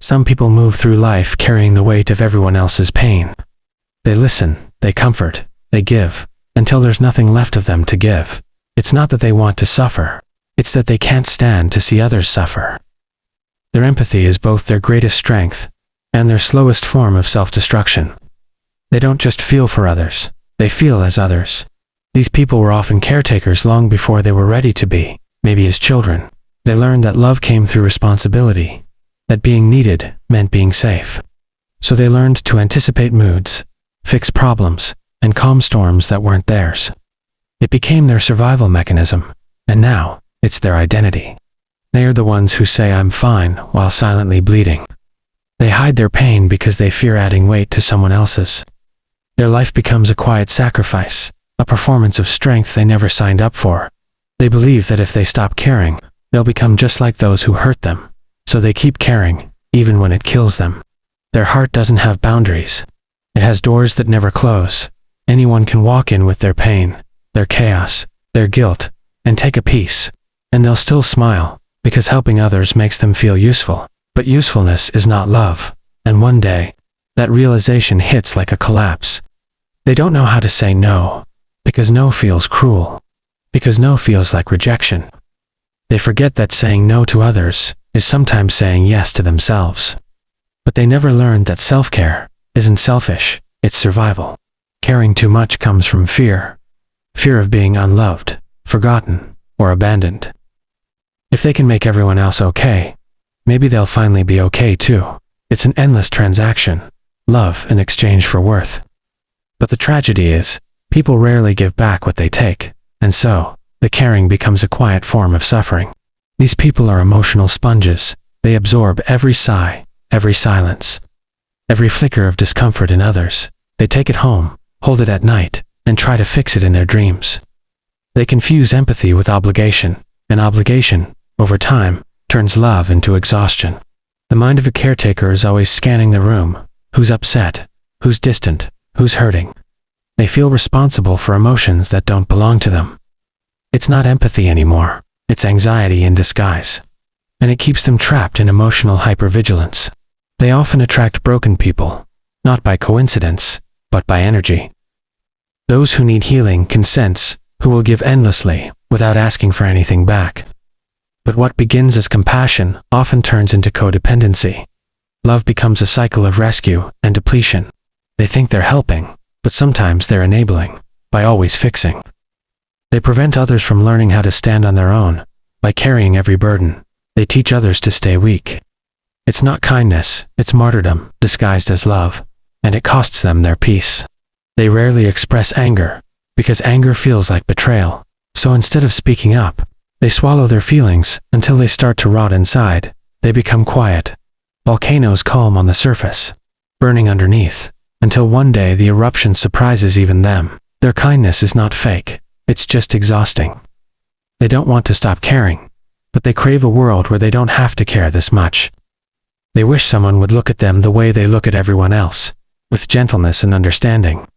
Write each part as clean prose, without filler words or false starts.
Some people move through life carrying the weight of everyone else's pain. They listen, they comfort, they give, until there's nothing left of them to give. It's not that they want to suffer, it's that they can't stand to see others suffer. Their empathy is both their greatest strength and their slowest form of self-destruction. They don't just feel for others, they feel as others. These people were often caretakers long before they were ready to be, maybe as children. They learned that love came through responsibility, that being needed meant being safe. So they learned to anticipate moods, fix problems, and calm storms that weren't theirs. It became their survival mechanism, and now, it's their identity. They are the ones who say I'm fine while silently bleeding. They hide their pain because they fear adding weight to someone else's. Their life becomes a quiet sacrifice, a performance of strength they never signed up for. They believe that if they stop caring, they'll become just like those who hurt them. So they keep caring, even when it kills them. Their heart doesn't have boundaries. It has doors that never close. Anyone can walk in with their pain, their chaos, their guilt, and take a piece. And they'll still smile, because helping others makes them feel useful. But usefulness is not love. And one day, that realization hits like a collapse. They don't know how to say no, because no feels cruel. Because no feels like rejection. They forget that saying no to others is sometimes saying yes to themselves. But they never learned that self-care isn't selfish, it's survival. Caring too much comes from fear. Fear of being unloved, forgotten, or abandoned. If they can make everyone else okay, maybe they'll finally be okay too. It's an endless transaction, love in exchange for worth. But the tragedy is, people rarely give back what they take, and so, the caring becomes a quiet form of suffering. These people are emotional sponges. They absorb every sigh, every silence, every flicker of discomfort in others. They take it home, hold it at night, and try to fix it in their dreams. They confuse empathy with obligation, and obligation, over time, turns love into exhaustion. The mind of a caretaker is always scanning the room. Who's upset? Who's distant? Who's hurting? They feel responsible for emotions that don't belong to them. It's not empathy anymore. It's anxiety in disguise. And it keeps them trapped in emotional hypervigilance. They often attract broken people, not by coincidence, but by energy. Those who need healing can sense, who will give endlessly, without asking for anything back. But what begins as compassion often turns into codependency. Love becomes a cycle of rescue and depletion. They think they're helping, but sometimes they're enabling, by always fixing. They prevent others from learning how to stand on their own. By carrying every burden, they teach others to stay weak. It's not kindness, it's martyrdom, disguised as love, and it costs them their peace. They rarely express anger, because anger feels like betrayal. So instead of speaking up, they swallow their feelings until they start to rot inside. They become quiet. Volcanoes calm on the surface, burning underneath, until one day the eruption surprises even them. Their kindness is not fake. It's just exhausting. They don't want to stop caring, but they crave a world where they don't have to care this much. They wish someone would look at them the way they look at everyone else, with gentleness and understanding.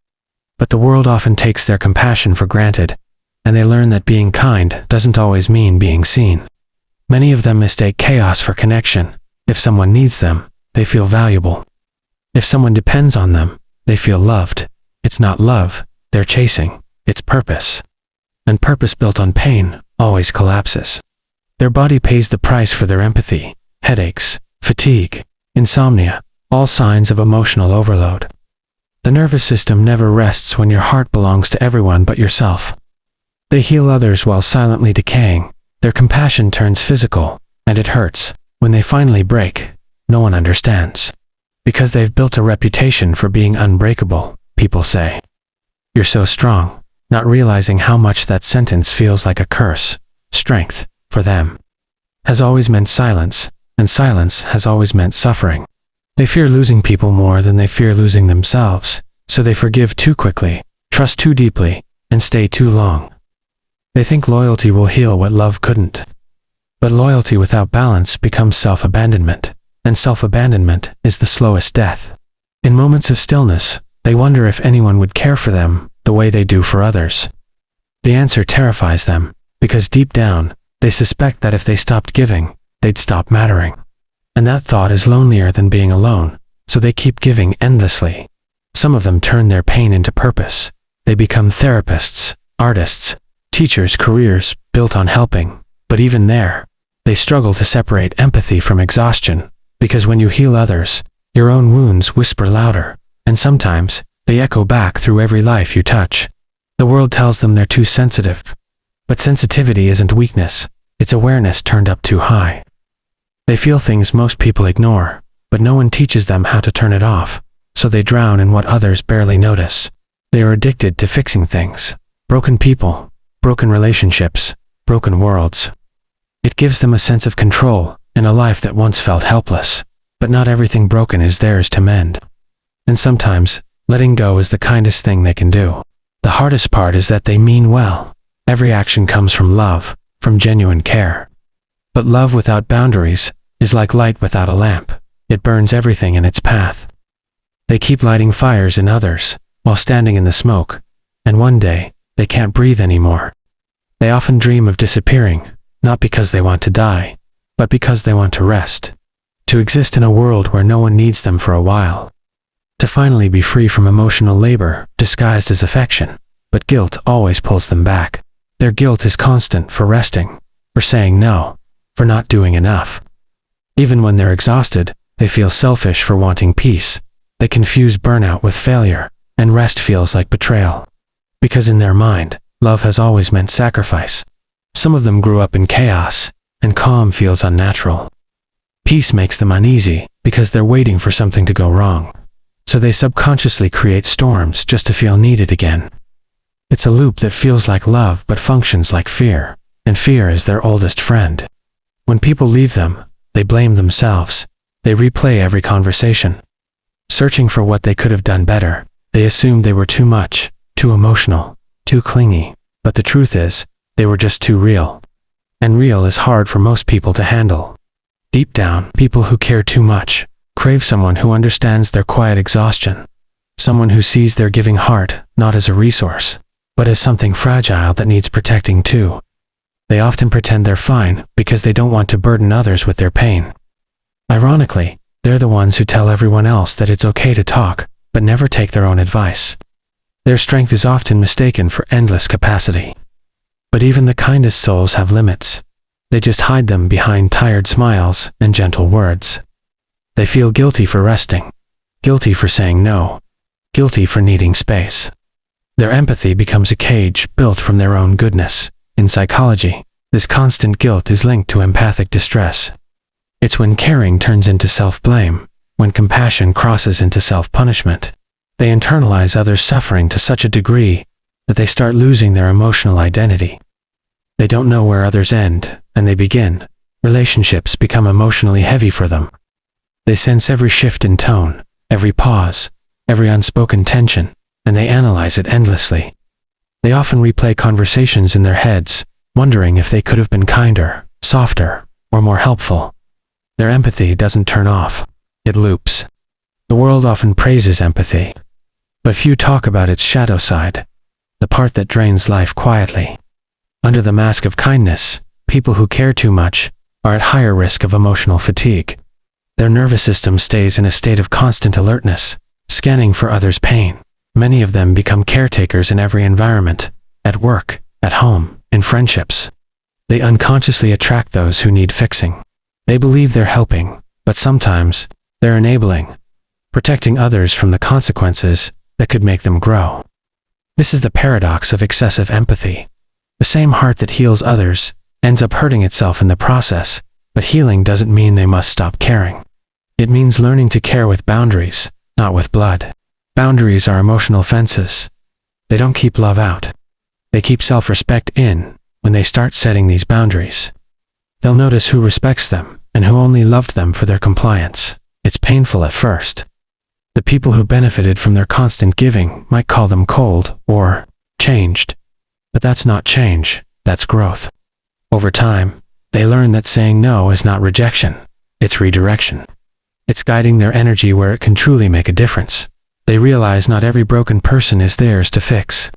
But the world often takes their compassion for granted, and they learn that being kind doesn't always mean being seen. Many of them mistake chaos for connection. If someone needs them, they feel valuable. If someone depends on them, they feel loved. It's not love they're chasing, it's purpose. And purpose built on pain always collapses. Their body pays the price for their empathy. Headaches, fatigue, insomnia, all signs of emotional overload. The nervous system never rests when your heart belongs to everyone but yourself. They heal others while silently decaying. Their compassion turns physical, and it hurts. When they finally break, no one understands. Because they've built a reputation for being unbreakable, people say, "You're so strong," not realizing how much that sentence feels like a curse. Strength, for them, has always meant silence, and silence has always meant suffering. They fear losing people more than they fear losing themselves, so they forgive too quickly, trust too deeply, and stay too long. They think loyalty will heal what love couldn't. But loyalty without balance becomes self-abandonment, and self-abandonment is the slowest death. In moments of stillness, they wonder if anyone would care for them the way they do for others. The answer terrifies them, because deep down, they suspect that if they stopped giving, they'd stop mattering. And that thought is lonelier than being alone, so they keep giving endlessly. Some of them turn their pain into purpose. They become therapists, artists, teachers, careers built on helping. But even there, they struggle to separate empathy from exhaustion, because when you heal others, your own wounds whisper louder, and sometimes they echo back through every life you touch. The world tells them they're too sensitive. But sensitivity isn't weakness, it's awareness turned up too high. They feel things most people ignore, but no one teaches them how to turn it off, so they drown in what others barely notice. They are addicted to fixing things. Broken people, broken relationships, broken worlds. It gives them a sense of control in a life that once felt helpless, but not everything broken is theirs to mend. And sometimes, letting go is the kindest thing they can do. The hardest part is that they mean well. Every action comes from love, from genuine care. But love without boundaries is like light without a lamp. It burns everything in its path. They keep lighting fires in others, while standing in the smoke, and one day, they can't breathe anymore. They often dream of disappearing, not because they want to die, but because they want to rest. To exist in a world where no one needs them for a while. To finally be free from emotional labor, disguised as affection. But guilt always pulls them back. Their guilt is constant for resting, for saying no, for not doing enough. Even when they're exhausted, they feel selfish for wanting peace. They confuse burnout with failure, and rest feels like betrayal. Because in their mind, love has always meant sacrifice. Some of them grew up in chaos, and calm feels unnatural. Peace makes them uneasy, because they're waiting for something to go wrong. So they subconsciously create storms just to feel needed again. It's a loop that feels like love but functions like fear, and fear is their oldest friend. When people leave them, they blame themselves. They replay every conversation. Searching for what they could have done better, they assumed they were too much, too emotional, too clingy, but the truth is, they were just too real. And real is hard for most people to handle. Deep down, people who care too much crave someone who understands their quiet exhaustion. Someone who sees their giving heart not as a resource, but as something fragile that needs protecting too. They often pretend they're fine because they don't want to burden others with their pain. Ironically, they're the ones who tell everyone else that it's okay to talk, but never take their own advice. Their strength is often mistaken for endless capacity. But even the kindest souls have limits. They just hide them behind tired smiles and gentle words. They feel guilty for resting, guilty for saying no, guilty for needing space. Their empathy becomes a cage built from their own goodness. In psychology, this constant guilt is linked to empathic distress. It's when caring turns into self-blame, when compassion crosses into self-punishment. They internalize others' suffering to such a degree that they start losing their emotional identity. They don't know where others end, and they begin. Relationships become emotionally heavy for them. They sense every shift in tone, every pause, every unspoken tension, and they analyze it endlessly. They often replay conversations in their heads, wondering if they could have been kinder, softer, or more helpful. Their empathy doesn't turn off. It loops. The world often praises empathy, but few talk about its shadow side, the part that drains life quietly. Under the mask of kindness, people who care too much are at higher risk of emotional fatigue. Their nervous system stays in a state of constant alertness, scanning for others' pain. Many of them become caretakers in every environment, at work, at home, in friendships. They unconsciously attract those who need fixing. They believe they're helping, but sometimes, they're enabling, protecting others from the consequences that could make them grow. This is the paradox of excessive empathy. The same heart that heals others ends up hurting itself in the process, but healing doesn't mean they must stop caring. It means learning to care with boundaries, not with blood. Boundaries are emotional fences. They don't keep love out. They keep self-respect in. When they start setting these boundaries, they'll notice who respects them and who only loved them for their compliance. It's painful at first. The people who benefited from their constant giving might call them cold or changed. But that's not change, that's growth. Over time, they learn that saying no is not rejection, it's redirection. It's guiding their energy where it can truly make a difference. They realize not every broken person is theirs to fix.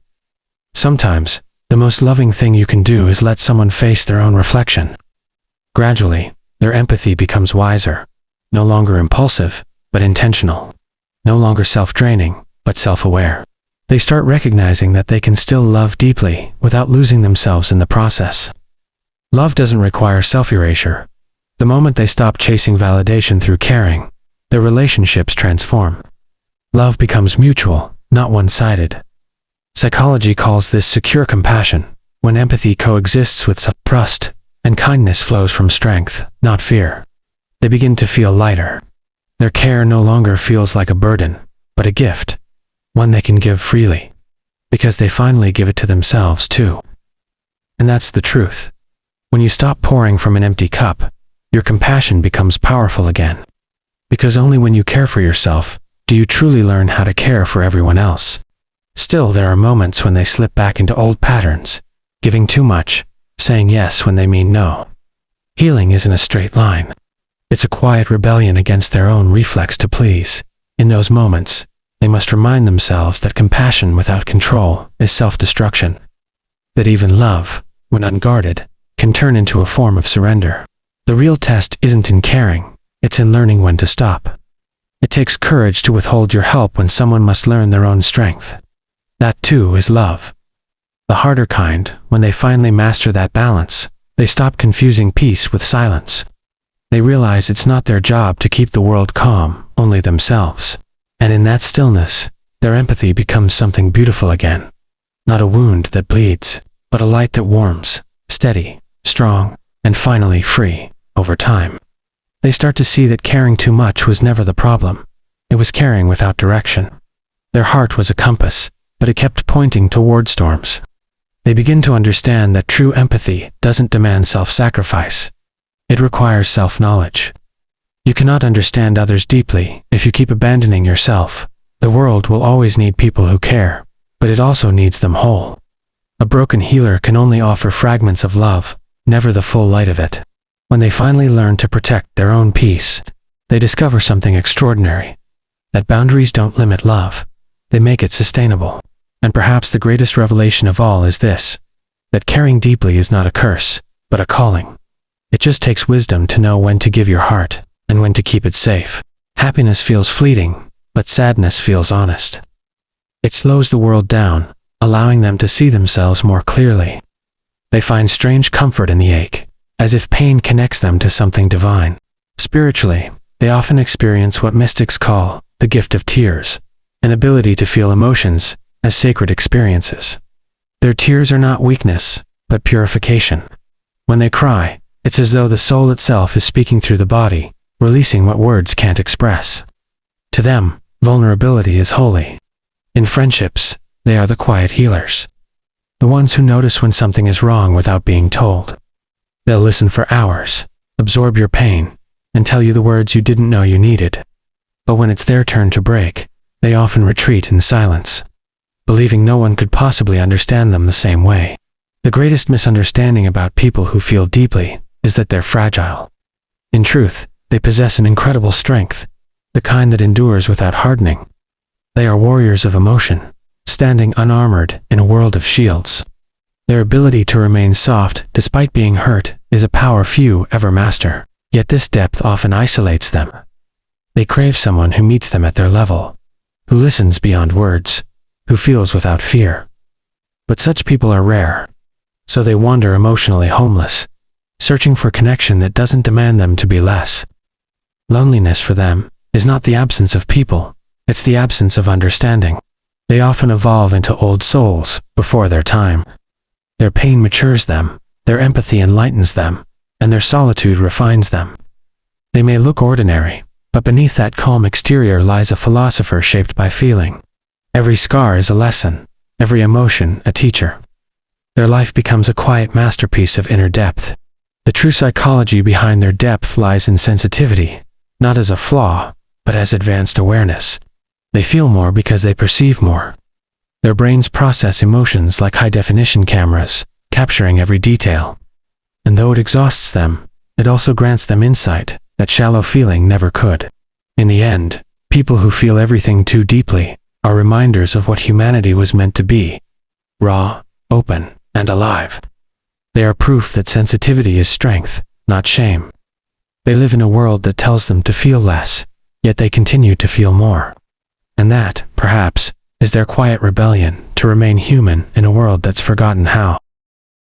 Sometimes, the most loving thing you can do is let someone face their own reflection. Gradually, their empathy becomes wiser. no longer impulsive, but intentional, no longer self-draining, but self-aware. They start recognizing that they can still love deeply without losing themselves in the process. Love doesn't require self-erasure. The moment they stop chasing validation through caring, their relationships transform. Love becomes mutual, not one-sided. Psychology calls this secure compassion, when empathy coexists with trust, and kindness flows from strength, not fear. They begin to feel lighter. Their care no longer feels like a burden, but a gift, one they can give freely, because they finally give it to themselves too. And that's the truth. When you stop pouring from an empty cup, your compassion becomes powerful again. Because only when you care for yourself, do you truly learn how to care for everyone else. Still, there are moments when they slip back into old patterns, giving too much, saying yes when they mean no. Healing isn't a straight line. It's a quiet rebellion against their own reflex to please. In those moments, they must remind themselves that compassion without control is self-destruction. That even love, when unguarded, can turn into a form of surrender. The real test isn't in caring, it's in learning when to stop. It takes courage to withhold your help when someone must learn their own strength. That too is love. The harder kind, when they finally master that balance, they stop confusing peace with silence. They realize it's not their job to keep the world calm, only themselves. And in that stillness, their empathy becomes something beautiful again. Not a wound that bleeds, but a light that warms, steady, strong, and finally free, over time. They start to see that caring too much was never the problem. It was caring without direction. Their heart was a compass, but it kept pointing toward storms. They begin to understand that true empathy doesn't demand self-sacrifice. It requires self-knowledge. You cannot understand others deeply if you keep abandoning yourself. The world will always need people who care, but it also needs them whole. A broken healer can only offer fragments of love, never the full light of it. When they finally learn to protect their own peace, they discover something extraordinary. That boundaries don't limit love, they make it sustainable. And perhaps the greatest revelation of all is this, that caring deeply is not a curse, but a calling. It just takes wisdom to know when to give your heart, and when to keep it safe. Happiness feels fleeting, but sadness feels honest. It slows the world down, allowing them to see themselves more clearly. They find strange comfort in the ache, as if pain connects them to something divine. Spiritually, they often experience what mystics call the gift of tears, an ability to feel emotions as sacred experiences. Their tears are not weakness, but purification. When they cry, it's as though the soul itself is speaking through the body, releasing what words can't express. To them, vulnerability is holy. In friendships, they are the quiet healers. The ones who notice when something is wrong without being told. They'll listen for hours, absorb your pain, and tell you the words you didn't know you needed. But when it's their turn to break, they often retreat in silence, believing no one could possibly understand them the same way. The greatest misunderstanding about people who feel deeply is that they're fragile. In truth, they possess an incredible strength, the kind that endures without hardening. They are warriors of emotion, standing unarmored in a world of shields. Their ability to remain soft despite being hurt is a power few ever master, yet this depth often isolates them. They crave someone who meets them at their level, who listens beyond words, who feels without fear. But such people are rare, so they wander emotionally homeless, searching for connection that doesn't demand them to be less. Loneliness for them is not the absence of people, it's the absence of understanding. They often evolve into old souls before their time. Their pain matures them, their empathy enlightens them, and their solitude refines them. They may look ordinary, but beneath that calm exterior lies a philosopher shaped by feeling. Every scar is a lesson, every emotion a teacher. Their life becomes a quiet masterpiece of inner depth. The true psychology behind their depth lies in sensitivity, not as a flaw, but as advanced awareness. They feel more because they perceive more. Their brains process emotions like high-definition cameras, capturing every detail. And though it exhausts them, it also grants them insight that shallow feeling never could. In the end, people who feel everything too deeply are reminders of what humanity was meant to be: raw, open, and alive. They are proof that sensitivity is strength, not shame. They live in a world that tells them to feel less, yet they continue to feel more. And that, perhaps, is their quiet rebellion to remain human in a world that's forgotten how.